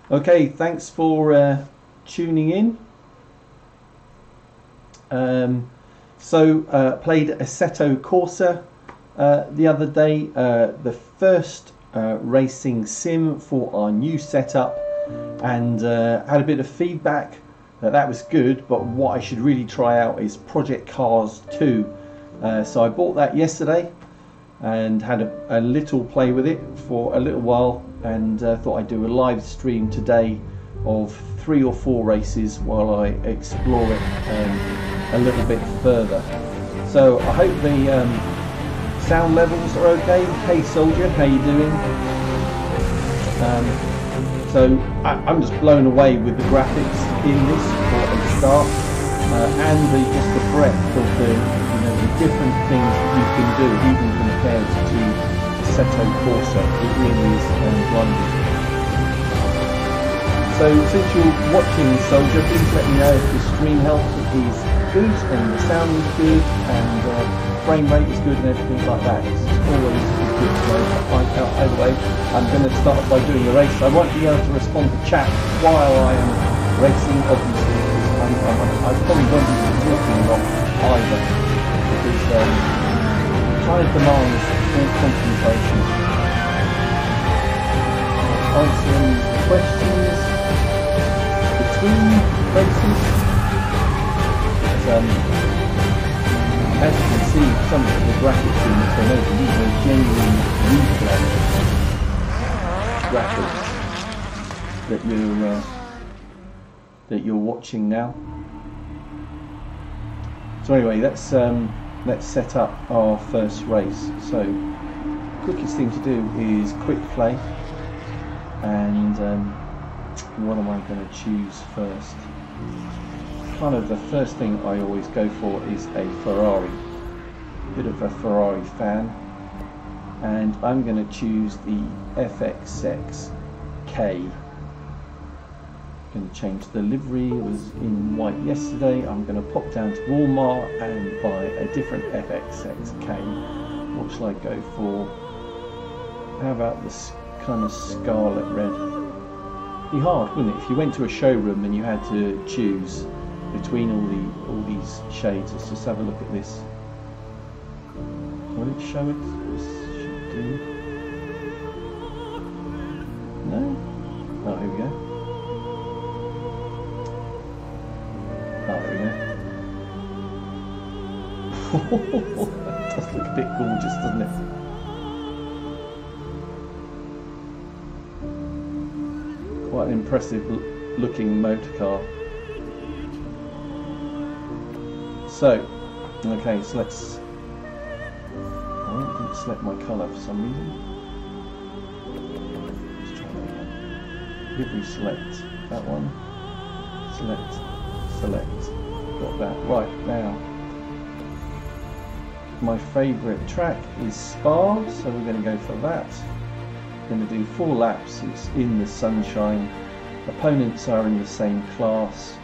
Okay, thanks for tuning in. Played Assetto Corsa the other day, the first racing sim for our new setup, and had a bit of feedback that was good, but what I should really try out is Project Cars 2. So I bought that yesterday and had a little play with it for a little while, and thought I'd do a live stream today of 3 or 4 races while I explore it a little bit further. So I hope the sound levels are okay. Hey Soldier, how you doing? I'm just blown away with the graphics in this for a start, and just the breadth of the different things that you can do, even compared to Assetto Corsa. It really is blinding. So since you're watching, Soldier, please let me know if the stream health is good and the sound is good and frame rate is good and everything like that. It's always good to know. Either way, I'm going to start by doing the race. I won't be able to respond to chat while I am racing, obviously, because I probably won't be talking a lot either, because trying to demand full concentration. Answering questions between races. As you can see, some of the graphics in this, I know these are genuine replay graphics that you're watching now. So anyway, let's set up our first race. So the quickest thing to do is quick play, and what am I going to choose first? Kind of the first thing I always go for is a Ferrari. Bit of a Ferrari fan, and I'm going to choose the FXX-K. Going to change the livery. It was in white yesterday. I'm going to pop down to Walmart and buy a different FXX-K. What shall I go for? How about this kind of scarlet red? It'd be hard, wouldn't it, if you went to a showroom and you had to choose between all these shades. Let's just have a look at this. Will it show it? This should do. No? Oh, here we go. Oh, there we go. That does look a bit gorgeous, doesn't it? Quite an impressive looking motor car. So, okay, so let's... I didn't select my colour for some reason. Let's try that again. Livery select, that one. Select. Got that. Right, now. My favourite track is Spa, so we're going to go for that. Going to do 4 laps. It's in the sunshine. Opponents are in the same class.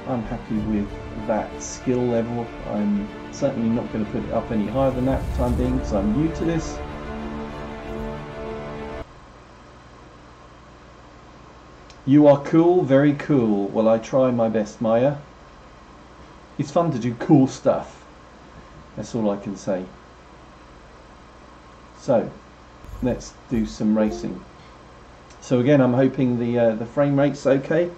I'm happy with that skill level. I'm certainly not going to put it up any higher than that for the time being, because I'm new to this. You are cool, very cool. Well, I try my best, Maya. It's fun to do cool stuff. That's all I can say. So, let's do some racing. So again, I'm hoping the frame rate's okay.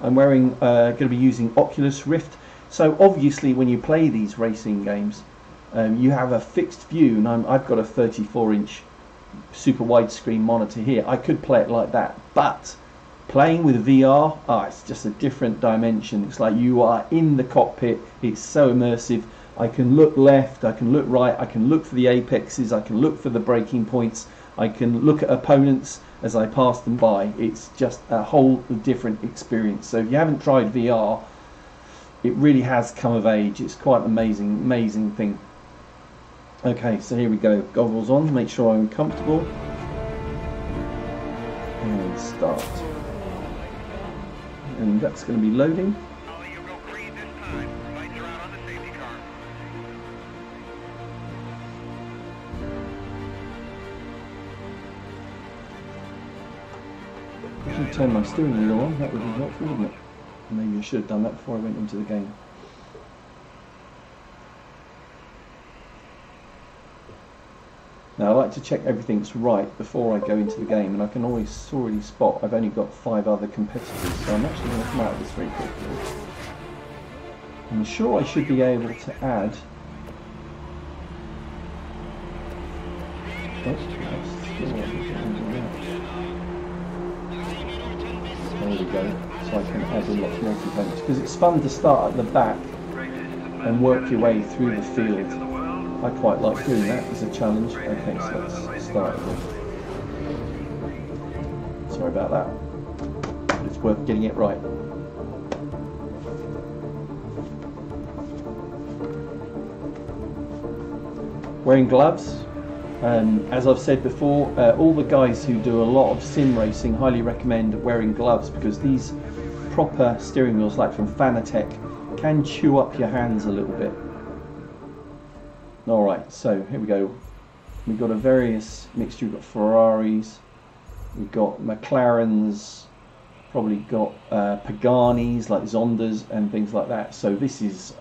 I'm going to be using Oculus Rift. So obviously, when you play these racing games, you have a fixed view, and I've got a 34-inch super widescreen monitor here. I could play it like that, but playing with VR, it's just a different dimension. It's like you are in the cockpit. It's so immersive. I can look left, I can look right, I can look for the apexes, I can look for the braking points, I can look at opponents as I pass them by. It's just a whole different experience. So if you haven't tried VR, it really has come of age. It's quite an amazing thing. Okay, so here we go. Goggles on, make sure I'm comfortable. And start. And that's going to be loading. I should turn my steering wheel on, that would be helpful, wouldn't it? Maybe I should have done that before I went into the game. Now I like to check everything's right before I go into the game, and I can always already spot I've only got 5 other competitors, so I'm actually going to come out of this very quickly. I'm sure I should be able to add... There we go, so I can add in lots more components, because it's fun to start at the back and work your way through the field. I quite like doing that as a challenge. Okay, so let's start again. Sorry about that, but it's worth getting it right. Wearing gloves. As I've said before, all the guys who do a lot of sim racing highly recommend wearing gloves, because these proper steering wheels, like from Fanatec, can chew up your hands a little bit. Alright, so here we go. We've got a various mixture. We've got Ferraris, we've got McLarens, probably got Paganis like Zondas and things like that. So this is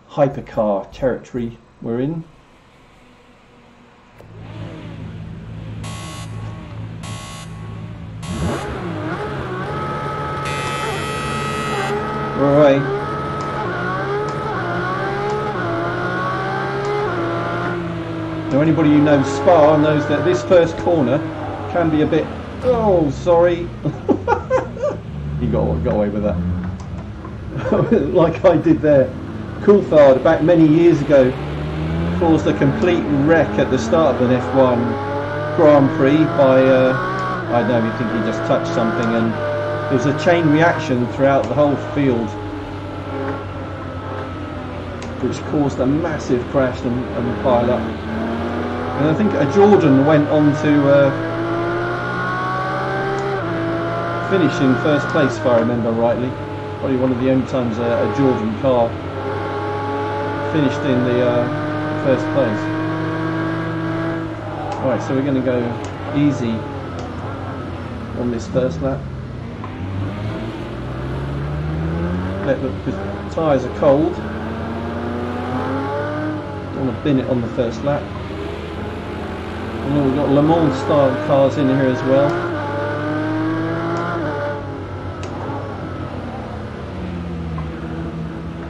hypercar territory we're in. Alright. Now anybody who knows Spa knows that this first corner can be a bit... Oh, sorry. You got away with that. Like I did there. Coulthard back many years ago caused a complete wreck at the start of an F1 Grand Prix by, I don't know, you think he just touched something, and there was a chain reaction throughout the whole field, which caused a massive crash and pile up. And I think a Jordan went on to finish in first place, if I remember rightly. Probably one of the only times a Jordan car finished in the first place. Alright, so we're going to go easy on this first lap. The tyres are cold. Don't want to bin it on the first lap. And we've got Le Mans style cars in here as well.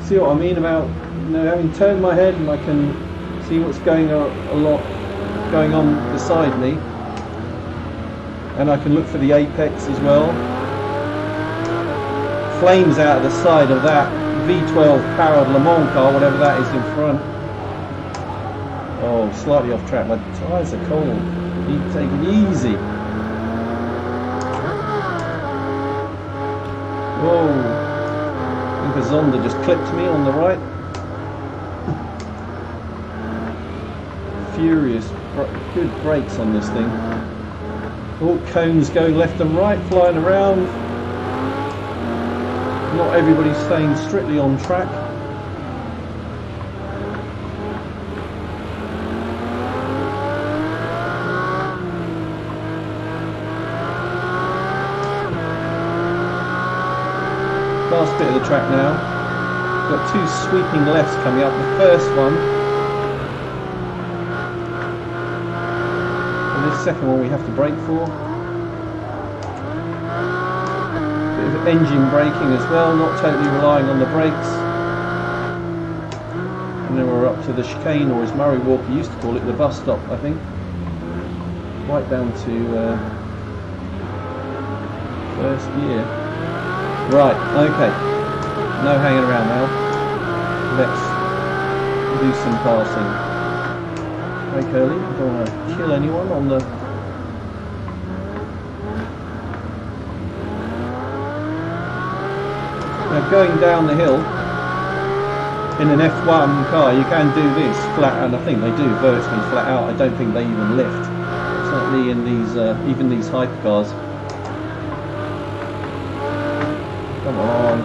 See what I mean about, you know, having turned my head and I can see what's going on beside me, and I can look for the apex as well. Flames out of the side of that V12 powered Le Mans car, whatever that is in front. Oh, slightly off track. My tyres are cold. Need to take it easy. Whoa. I think a Zonda just clipped me on the right. Furious. Good brakes on this thing. All cones going left and right, flying around. Not everybody's staying strictly on track. Last bit of the track now. Got two sweeping lefts coming up. The first one, and this second one we have to brake for. Bit of engine braking as well, not totally relying on the brakes. And then we're up to the chicane, or as Murray Walker used to call it, the bus stop, I think. Right down to first gear. Right, okay. No hanging around now. Let's do some passing. Very curly, I don't want to kill anyone on the... Now going down the hill in an F1 car, you can do this flat, and I think they do virtually flat out. I don't think they even lift. Certainly in these, even these hypercars. Come on.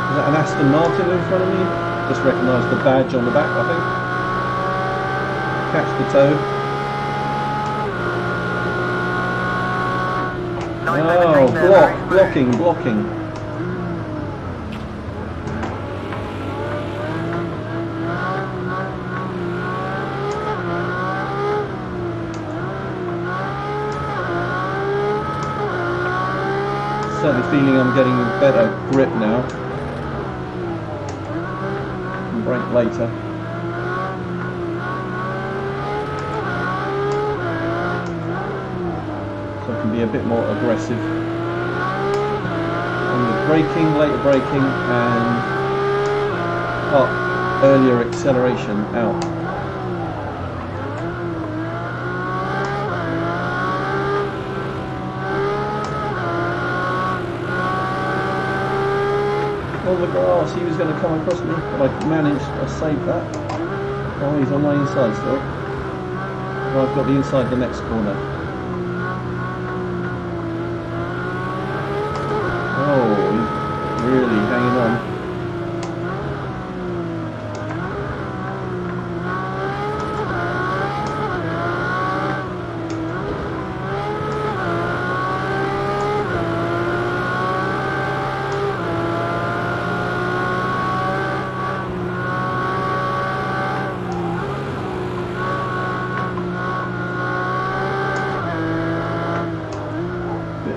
Is that an Aston Martin in front of me? Just recognised the badge on the back, I think. Catch the toe. Oh, blocking. Certainly feeling I'm getting better grip now. Can brake later. So I can be a bit more aggressive. And the braking, later braking, and up, earlier acceleration, out. On the grass, he was going to come across me, but I managed, I saved that. Oh, he's on my inside still. Well, I've got the inside the next corner. Oh, he's really hanging on.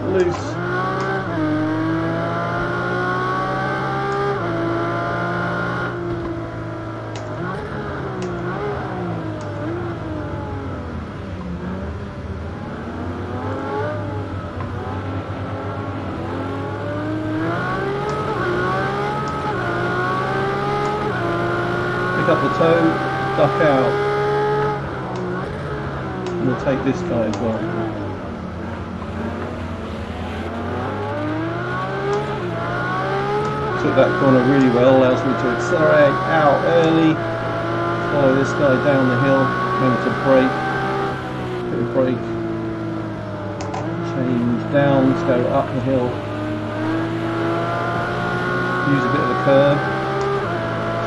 Loose. Pick up the toe, duck out. And we'll take this guy as well. Took that corner really well, allows me to accelerate out early, follow this guy down the hill, remember to brake, bit of brake, change down, to go up the hill, use a bit of the curve,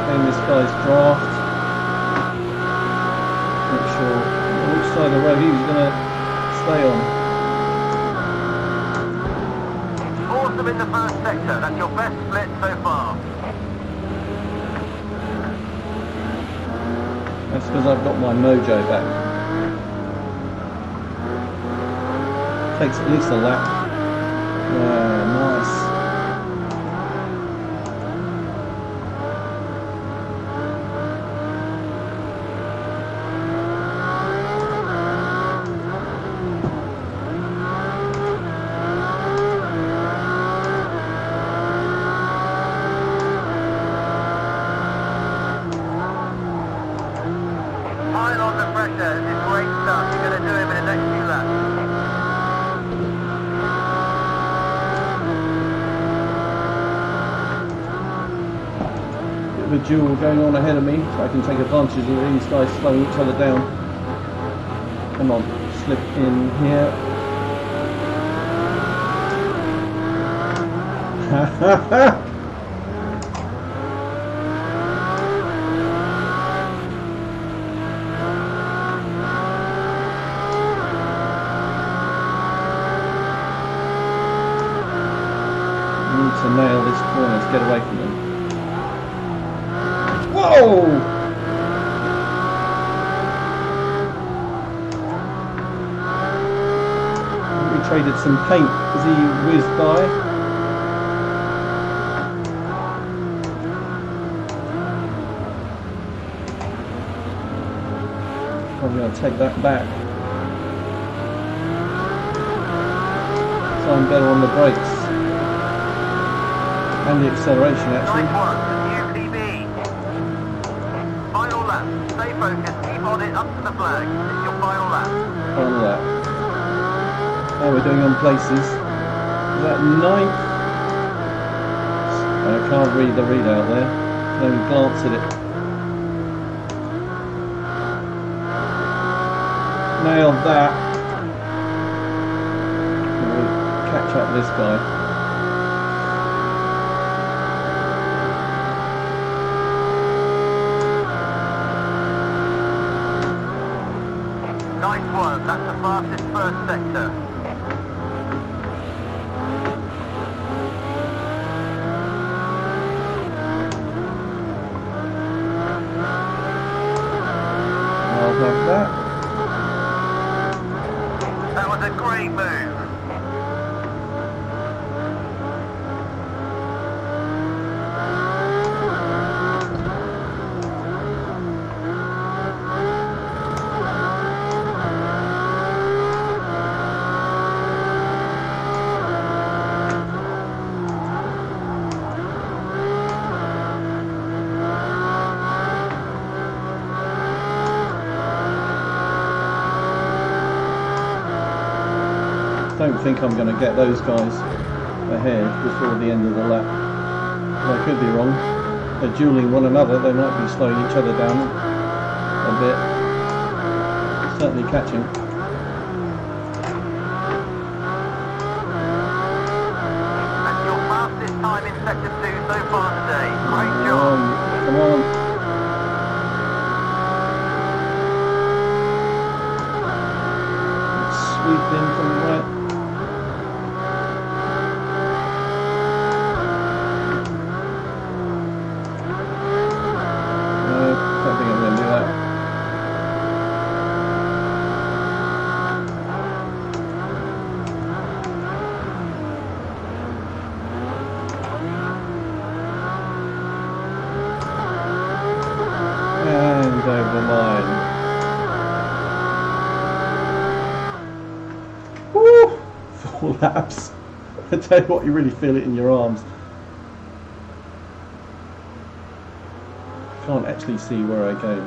change this guy's draft, make sure which side of the road he was going to stay on. In the first sector, that's your best split so far. That's because I've got my mojo back. Takes at least a lap. Yeah, nice. The duel going on ahead of me, so I can take advantage of these guys slowing each other down. Come on, slip in here. Ha ha ha! Need to nail this corner to get away from them. Whoa! We traded some paint as he whizzed by. Probably going to take that back. So I'm better on the brakes. And the acceleration actually. Stay focused, keep on it, up to the flag. It's your final lap. Final lap. Now we're doing on places. Is that 9th? I can't read the readout there. I can only glance at it. Nailed that. We'll catch up this guy. Nice work, that's the fastest first sector. Keep move. I don't think I'm going to get those guys ahead before the end of the lap. I could be wrong. They're dueling one another. They might be slowing each other down a bit. Certainly catching. That's your fastest time in Sector 2 so far today. Great job. Come on. Sweeping from the right. Over mine. Woo! 4 laps. I tell you what, you really feel it in your arms. Can't actually see where I go.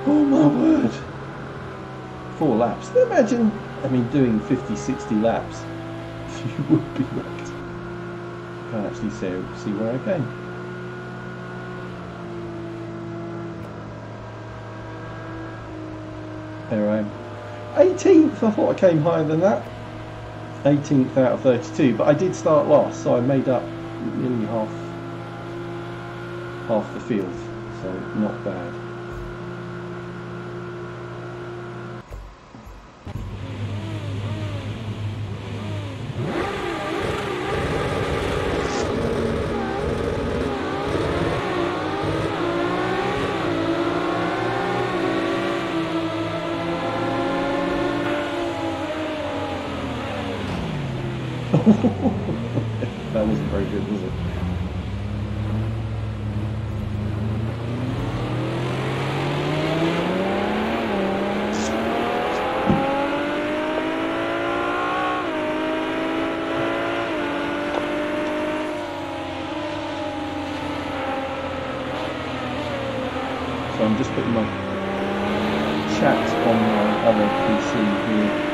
Oh my word. 4 laps. Imagine, doing 50, 60 laps. You would be wrecked. Can't actually see where I go. There I am. 18th, I thought I came higher than that. 18th out of 32, but I did start last, so I made up nearly half the field, so not bad. That wasn't very good, was it? So I'm just putting my chat on my other PC here.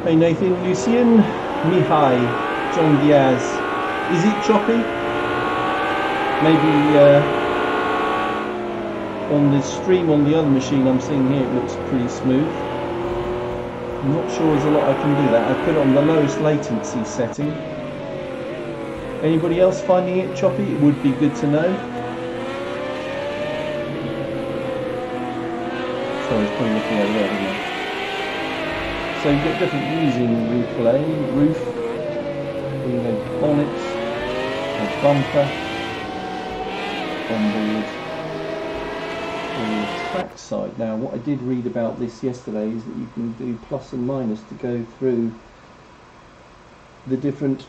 Hey Nathan, Lucien, Mihai, John Diaz. Is it choppy? Maybe on the stream on the other machine I'm seeing here it looks pretty smooth. I'm not sure there's a lot I can do that. I put it on the lowest latency setting. Anybody else finding it choppy? It would be good to know. Sorry, it's probably looking over there, isn't it? So you get different views in replay, roof, bonnet, a bumper, onboard, track side. Now what I did read about this yesterday is that you can do plus and minus to go through the different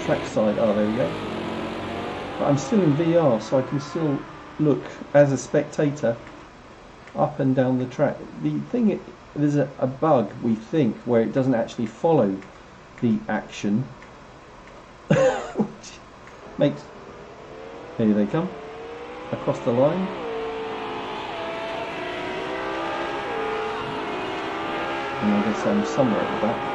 track side. Oh, there we go. But I'm still in VR, so I can still look as a spectator up and down the track. The thing, there's a bug, we think, where it doesn't actually follow the action, which makes, here they come, across the line. And I guess I'm somewhere at the back.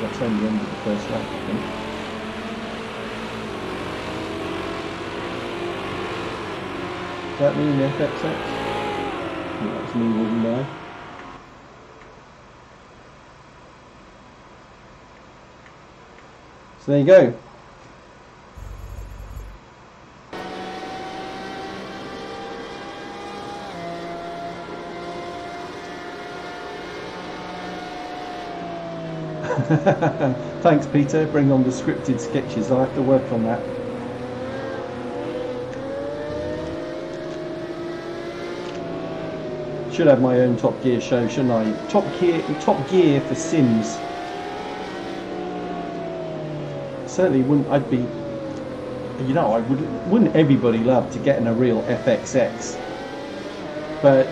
That's only the end of the first lap, I think. Does that mean FXX? Yeah, that's me, wouldn't I? So there you go. Thanks, Peter. Bring on the scripted sketches. I'll have to work on that. Should have my own Top Gear show, shouldn't I? Top Gear for Sims. Certainly wouldn't. I'd be. You know, I wouldn't everybody love to get in a real FXX? But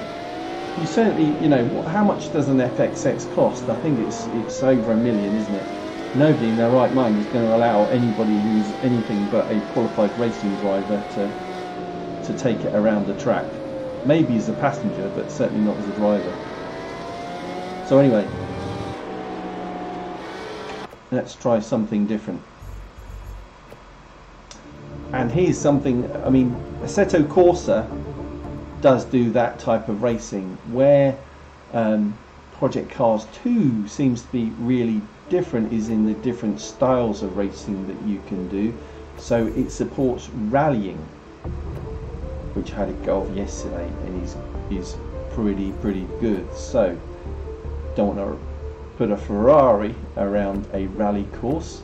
you certainly, you know, how much does an FXX cost? I think it's over $1 million, isn't it? Nobody in their right mind is going to allow anybody who's anything but a qualified racing driver to take it around the track. Maybe as a passenger, but certainly not as a driver. So anyway, let's try something different. And here's something, I mean, Assetto Corsa does do that type of racing, where Project Cars 2 seems to be really different, is in the different styles of racing that you can do. So it supports rallying, which I had a go of yesterday, and is pretty good. So don't want to put a Ferrari around a rally course.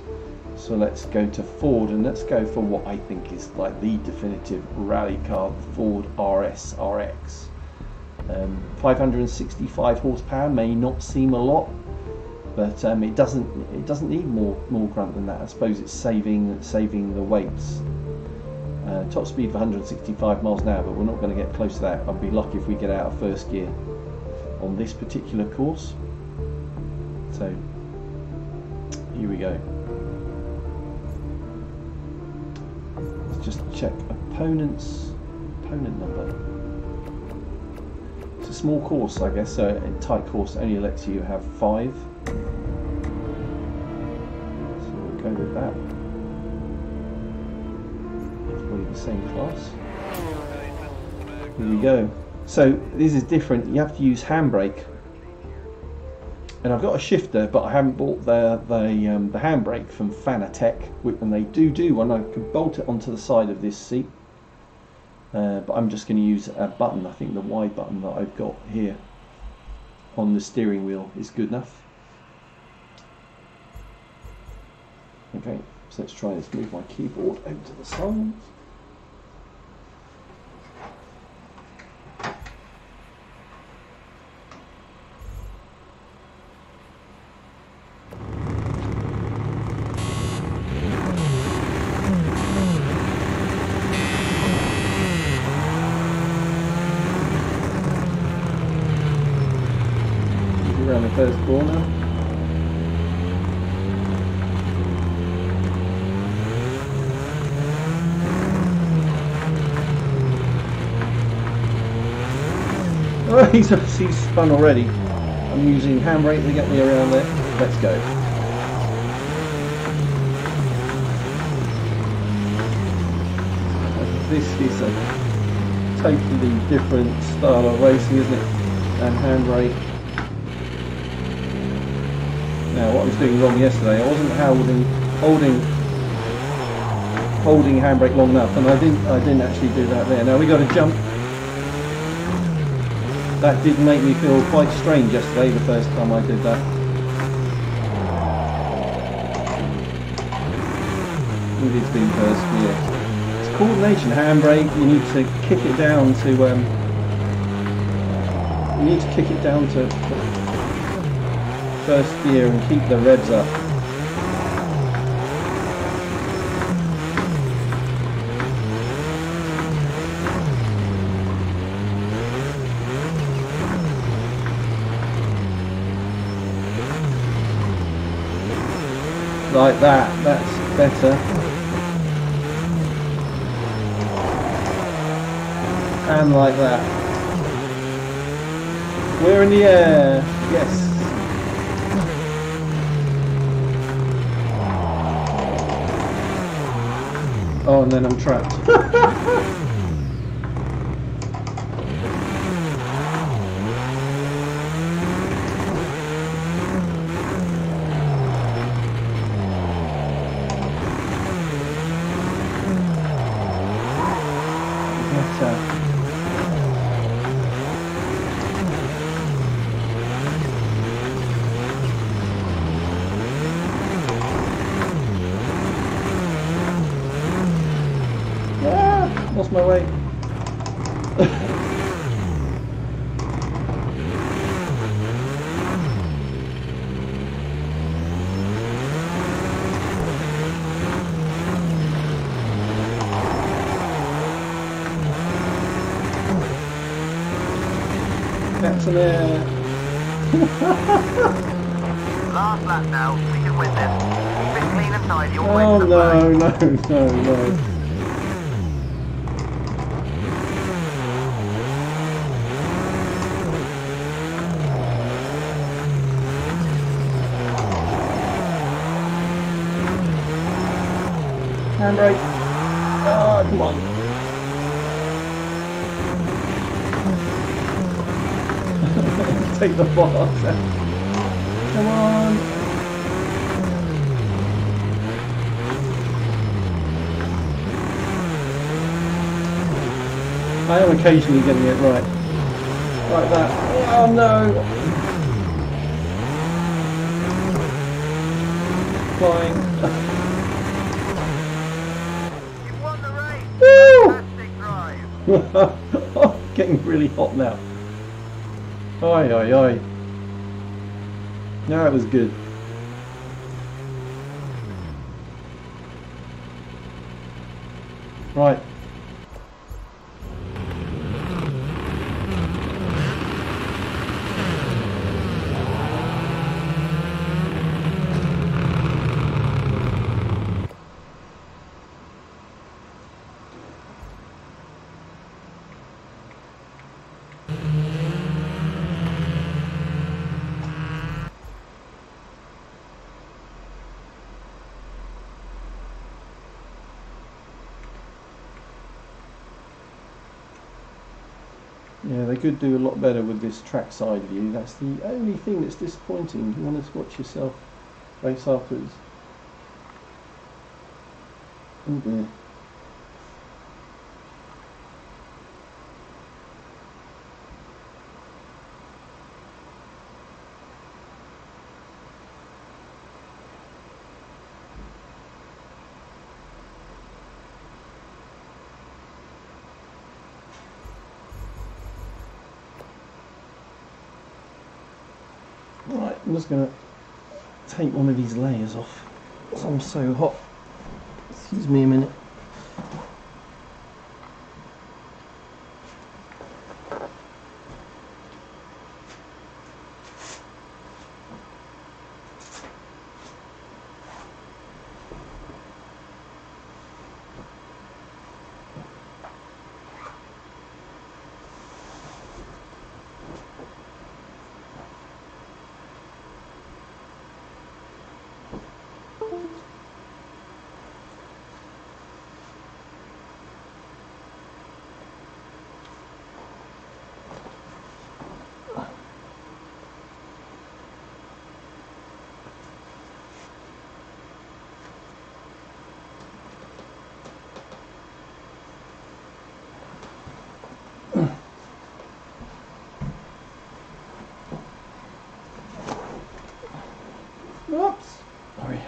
So let's go to Ford, and let's go for what I think is like the definitive rally car, the Ford RS RX. 565 horsepower may not seem a lot, but it doesn't need more grunt than that. I suppose it's saving the weights. Top speed of 165 miles an hour, but we're not going to get close to that. I'd be lucky if we get out of first gear on this particular course. So here we go. Just check opponent number. It's a small course, I guess, so a tight course only lets you have 5. So we'll go with that. Everybody the same class. Here we go. So this is different. You have to use handbrake. And I've got a shifter, but I haven't bought the handbrake from Fanatec, and they do one. I can bolt it onto the side of this seat, but I'm just going to use a button. I think the Y button that I've got here on the steering wheel is good enough. Okay, so let's try this. Move my keyboard over to the side. Around the first corner. Oh, he's spun already. I'm using handbrake to get me around there. Let's go. This is a totally different style of racing, isn't it? And handbrake. Now, what I was doing wrong yesterday, I wasn't holding handbrake long enough, and I didn't actually do that there. Now we got to jump. That did make me feel quite strange yesterday, the first time I did that. It has been first, yeah. It's coordination, handbrake. You need to kick it down to. First gear and keep the revs up. Like that, that's better. And like that. We're in the air, yes. Oh, and then I'm trapped. Lost my way. That's an air. Last lap now, we can win this. Keep it clean and tidy. Oh no. Handbrake. Oh, come on. Take the bars out. Come on. I am occasionally getting it right. Like that. Oh no. Flying. Oh, getting really hot now. Oi, oi, oi. No, it was good. Right. Yeah, they could do a lot better with this trackside view. That's the only thing that's disappointing. You want to watch yourself race afterwards. Oh dear. Right, I'm just going to take one of these layers off because I'm so hot. Excuse me a minute. Oops. Sorry.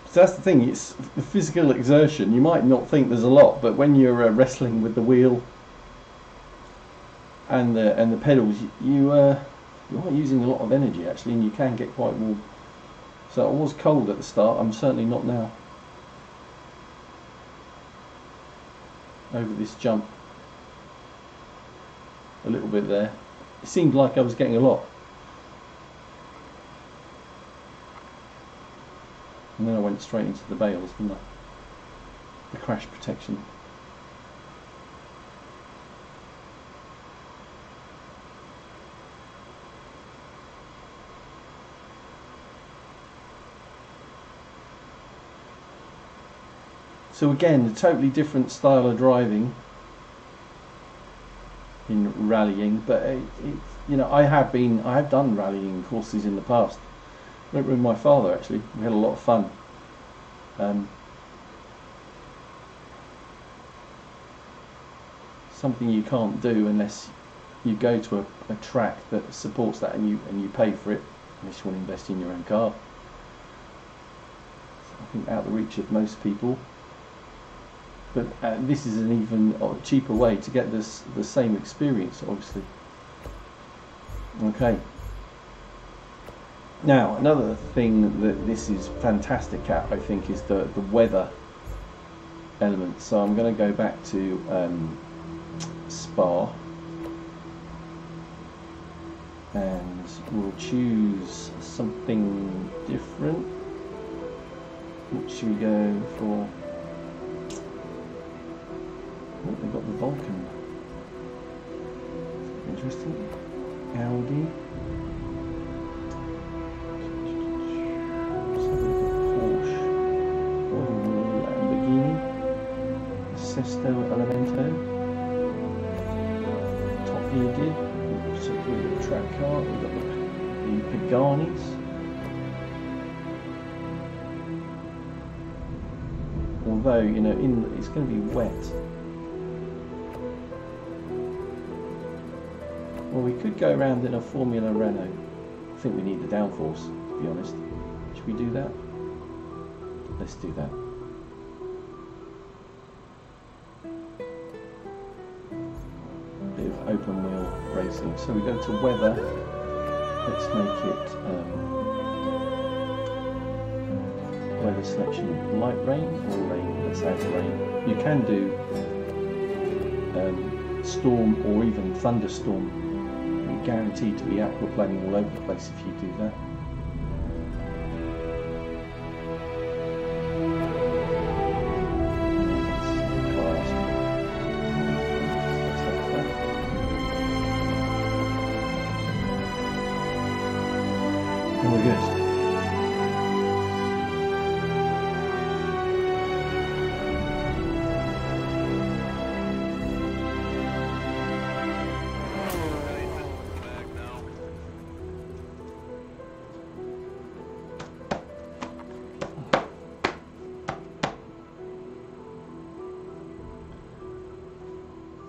So that's the thing, it's the physical exertion. You might not think there's a lot, but when you're wrestling with the wheel and the pedals, you are using a lot of energy actually, and you can get quite warm. So I was cold at the start. I'm certainly not now. Over this jump, a little bit there. It seemed like I was getting a lot, and then I went straight into the bales, didn't I? The crash protection. So again, a totally different style of driving in rallying, but you know, I have done rallying courses in the past. I went with my father actually. We had a lot of fun. Something you can't do unless you go to a track that supports that, and you pay for it, unless you want to invest in your own car. So I think out of the reach of most people. But this is an even cheaper way to get the same experience, obviously. Okay. Now, another thing that this is fantastic at, I think, is the weather element. So I'm going to go back to Spa, and we'll choose something different. What should we go for? Oh, they've got the Vulcan. Interesting. Audi. Porsche. Oh, Lamborghini. Sesto Elemento. Top Gear did. So we've got the track car. We've got the Paganis. Although, you know, it's going to be wet. Well, we could go around in a Formula Renault. I think we need the downforce, to be honest. Should we do that? Let's do that. Bit of open wheel racing. So we go to weather. Let's make it weather selection: light rain or rain. Let's add rain. You can do storm or even thunderstorm. You're guaranteed to be aquaplaning all over the place if you do that. And we're good.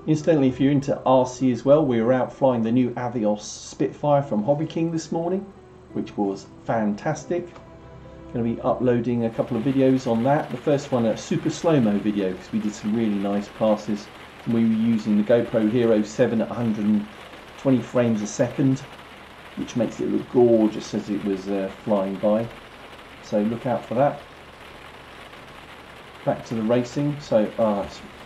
Incidentally, if you're into RC as well, we were out flying the new Avios Spitfire from Hobby King this morning, which was fantastic. Going to be uploading a couple of videos on that. The first one, a super slow-mo video, because we did some really nice passes. And we were using the GoPro Hero 7 at 120 frames a second, which makes it look gorgeous as it was flying by. So look out for that. Back to the racing. So,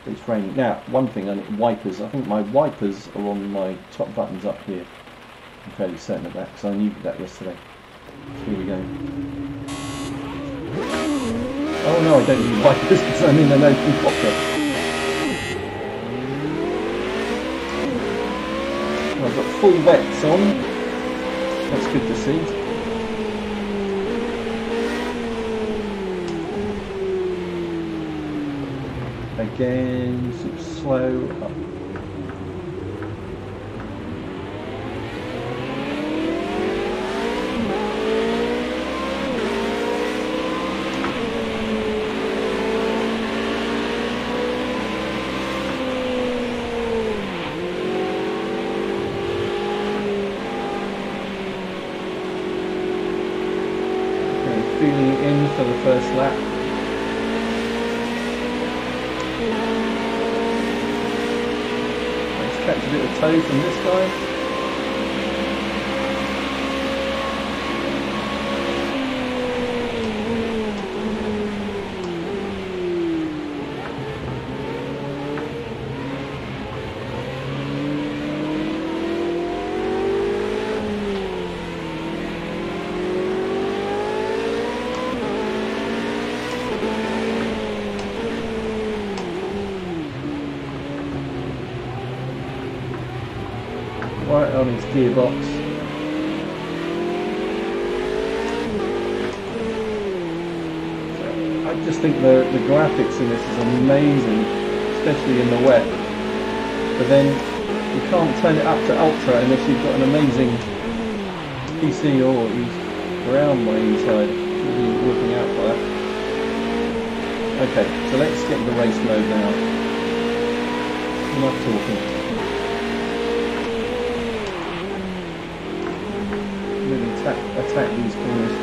it's raining. Now, one thing, wipers. I think my wipers are on my top buttons up here. I'm fairly certain of that, because I knew that yesterday. So here we go. Oh no, I don't need wipers because I'm in an open cockpit. I've got full wets on. That's good to see. Again, sort of slow up. Okay, feeling it in for the first lap. Catch a bit of toe from this guy. Right on his gearbox. So I just think the graphics in this is amazing, especially in the wet. But then you can't turn it up to ultra unless you've got an amazing PC or at least ground by inside. You'll be looking out for that. Okay, so let's get the race mode now. Enough talking. Really attack these corners.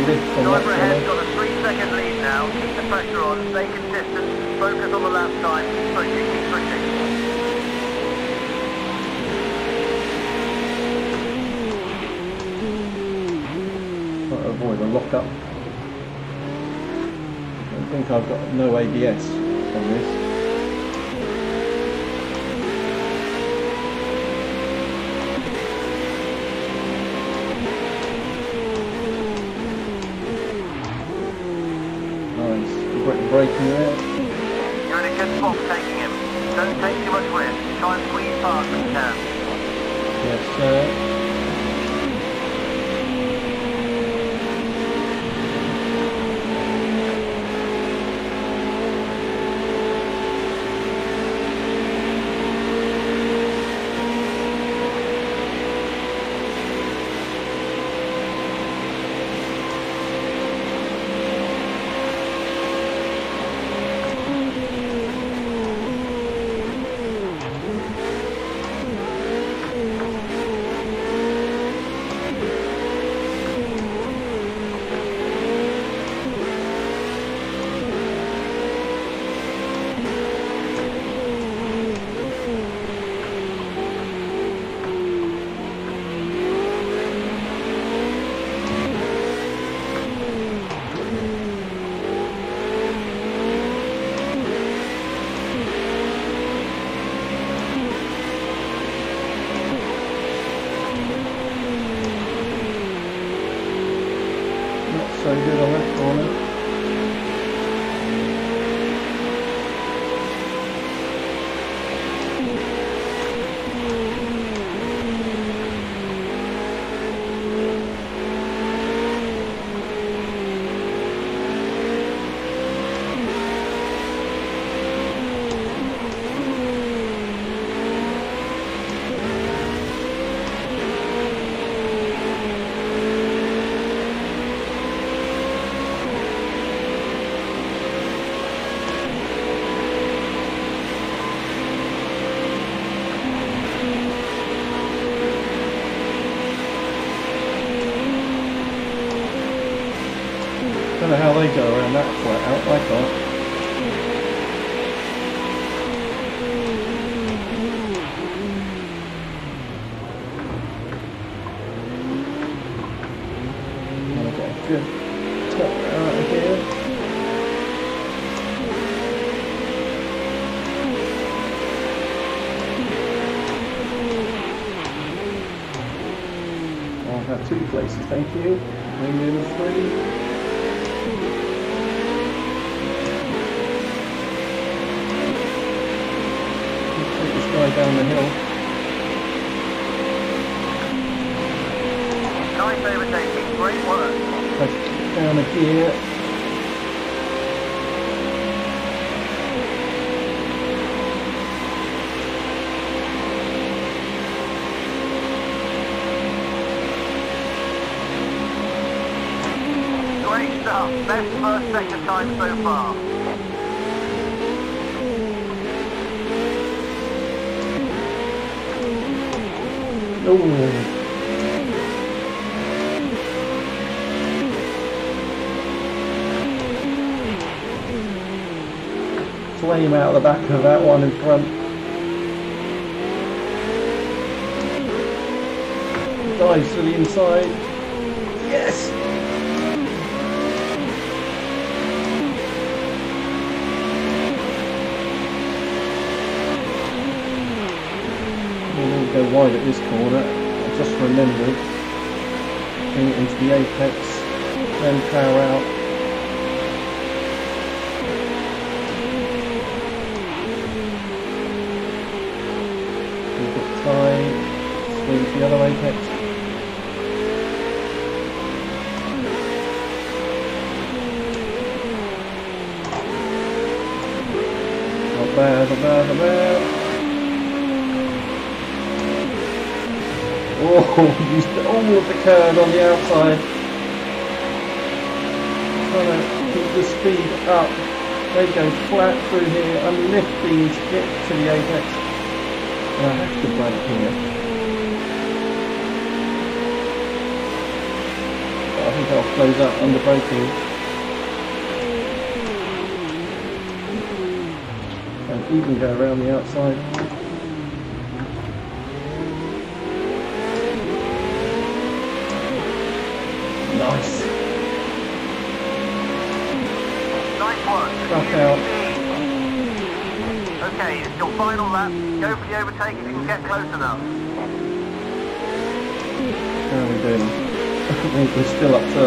Driver ahead's got a 3-second lead now. Keep the pressure on, stay consistent, focus on the lap time, keep pushing, keep pushing. Try to avoid a lock-up. I think I've got no ABS on this. Braking there. You're in a good spot taking him. Don't take too much risk. Try and squeeze past when you can. Yes, sir. So good on that corner. I don't know how they go around that flat out, I can't. Okay, good. Top out of here. I'll have 2 places, thank you. Maybe 3. Down the hill. Nice overtaking, great work. Let's down a gear. Great stuff, best first sector time so far. Flame out the back of that one in front. Dives to the inside. Yes! wide at this corner. I just remembered. Bring it into the apex, then power out. Keep it tight, swing to the other apex. Not bad, not bad, not bad. Oh, used all of the curve on the outside. Trying to keep the speed up. They go flat through here. I'm lifting to get to the apex. And I have to brake here. But I think I'll close up under braking. And even go around the outside. Nice. Nice one. Back out. Okay, it's your final lap. Go for the overtake if you can get close enough. How are we doing? I think we're still up to...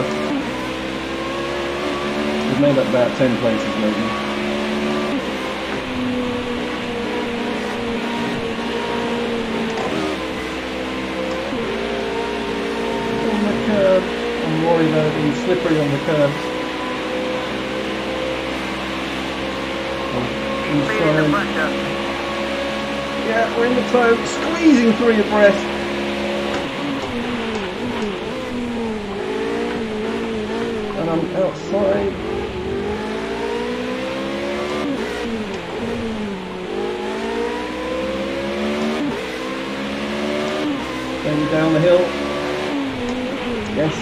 We've made up about 10 places maybe. On the curb. I'm worried about it being slippery on the curbs. Feeling the pressure. Yeah, we're in the toe, squeezing through your breath. And I'm outside. Then down the hill. Yes.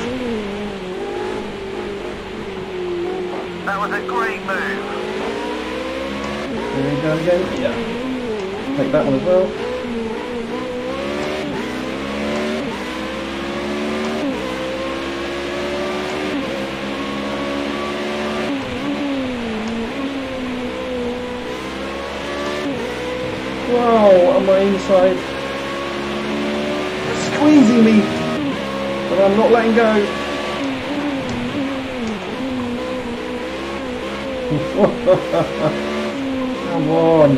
That was a great move. There we go again. Yeah. Take that one as well. Wow, on my inside. Squeezing me. But I'm not letting go. Come on.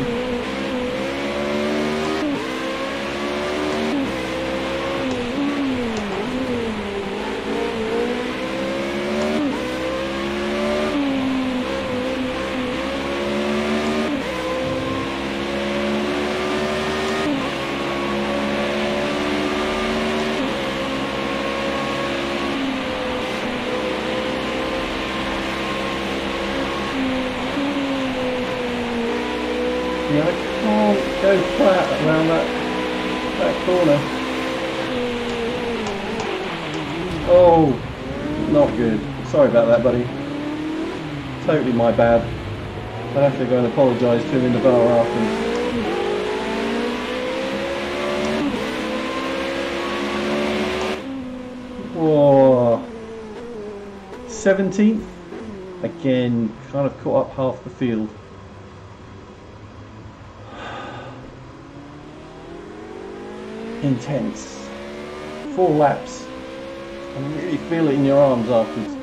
Yeah, I can't go flat around that corner. Oh, not good. Sorry about that, buddy. Totally my bad. I'd have to go and apologise to him in the bar afterwards. Whoa. 17th. Again, kind of caught up half the field. Intense. 4 laps. And you really feel it in your arms afterwards.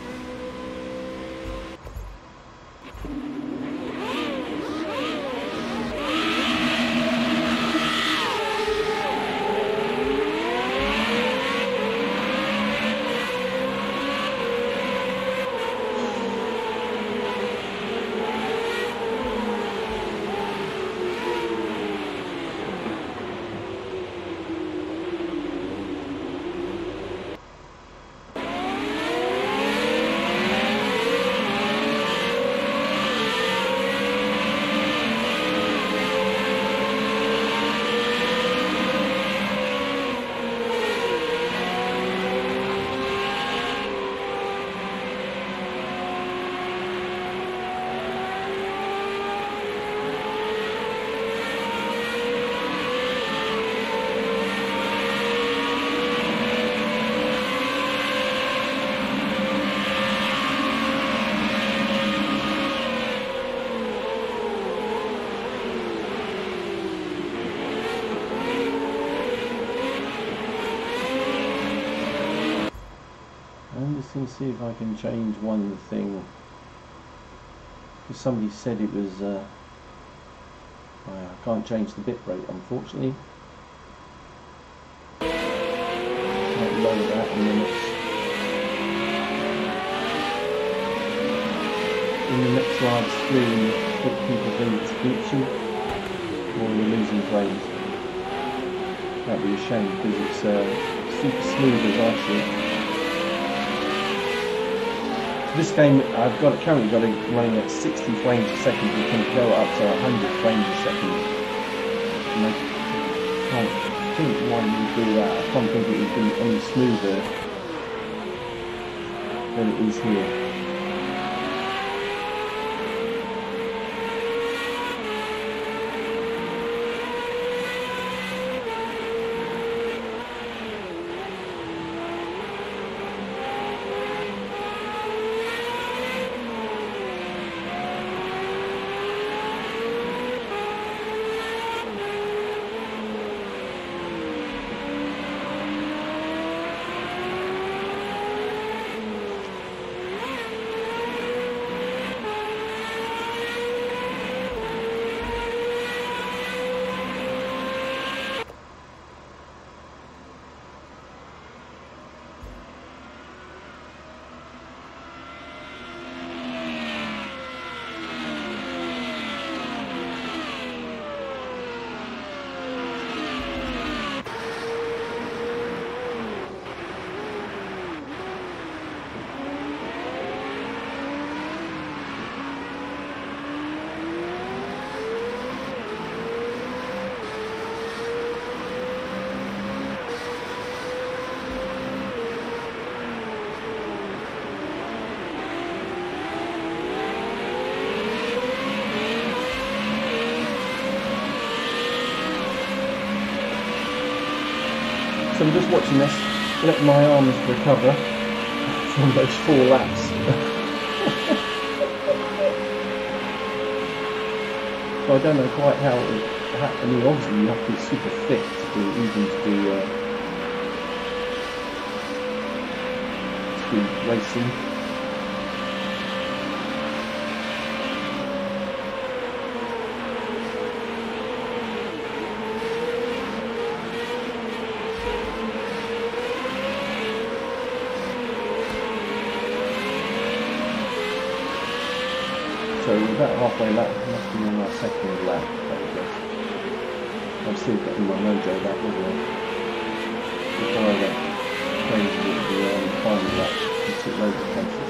going to see if I can change one thing. Because somebody said it was... I can't change the bit rate, unfortunately. Might lower that in the next live stream. That people think it's glitchy or we're losing frames. That'd be a shame because it's super smooth as I see it. This game I've currently got it running at 60 frames a second. You can go up to 100 frames a second. And I can't think why you would do that. I can't think it would be any smoother than it is here. So I'm just watching this, let my arms recover from those 4 laps. So I don't know quite how it happened. I mean, obviously you have to be super fit to be racing. So we're about halfway lap, must be on our second lap, I guess. I'm still getting my mojo back, wasn't I? Before I got crazy with the final lap, and took loads of places.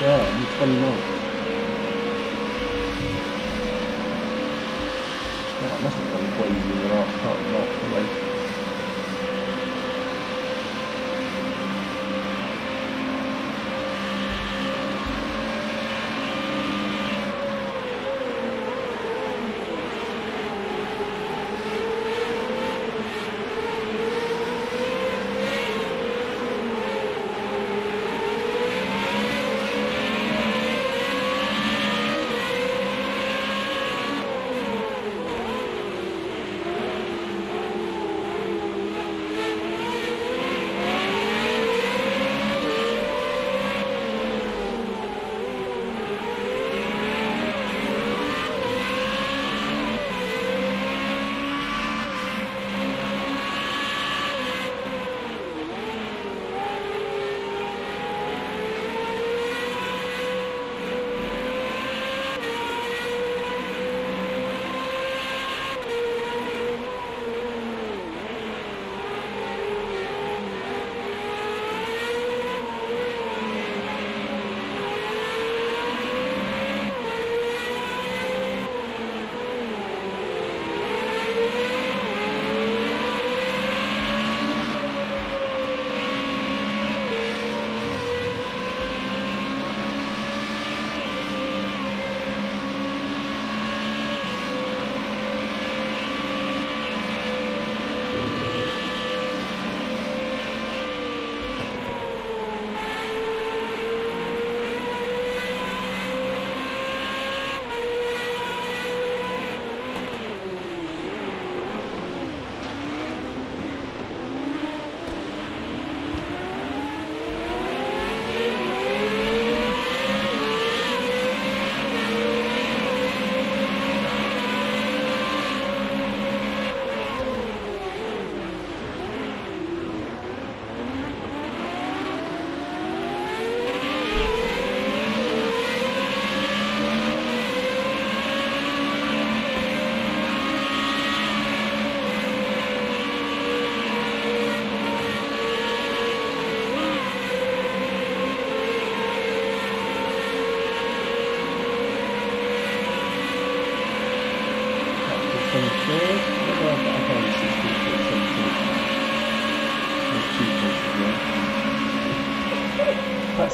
Yeah, I'm 29. Yeah, I must have gone crazy in the last part of the race.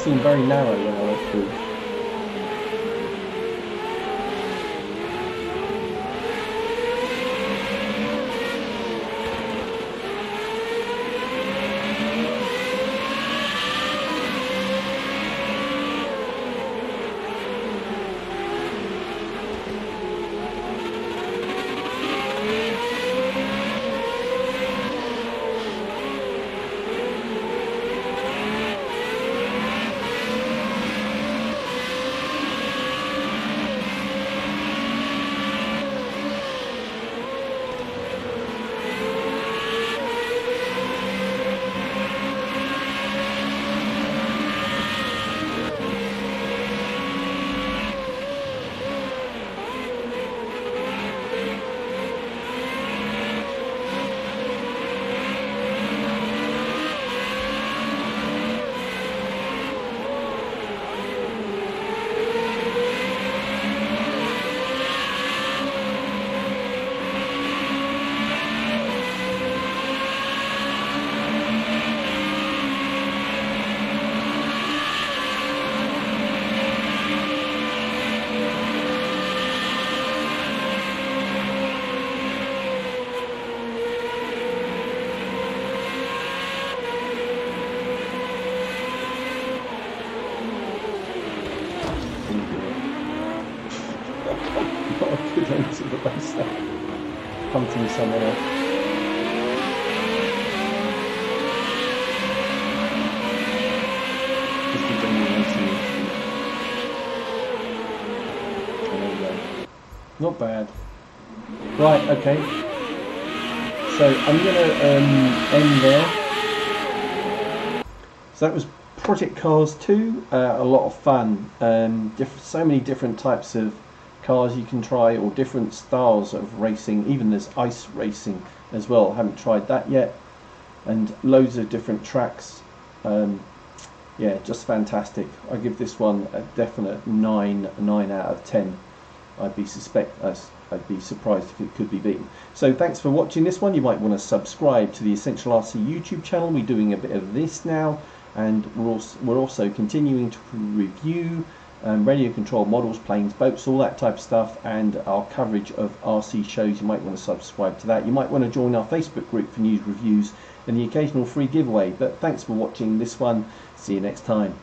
seemed very narrow when I went through. Into the base there. Come from somewhere else. Just a general racing. There we go. Not bad. Right, okay. So I'm going to end there. So that was Project Cars 2. A lot of fun. So many different types of cars you can try, or different styles of racing. Even there's ice racing as well. Haven't tried that yet. And loads of different tracks. Yeah, just fantastic. I give this one a definite 9 out of 10. I'd be surprised if it could be beaten. So thanks for watching this one. You might want to subscribe to the Essential RC YouTube channel. We're doing a bit of this now, and we're also continuing to review radio control models, planes, boats, all that type of stuff, and our coverage of RC shows. You might want to subscribe to that. You might want to join our Facebook group for news, reviews, and the occasional free giveaway. But thanks for watching this one. See you next time.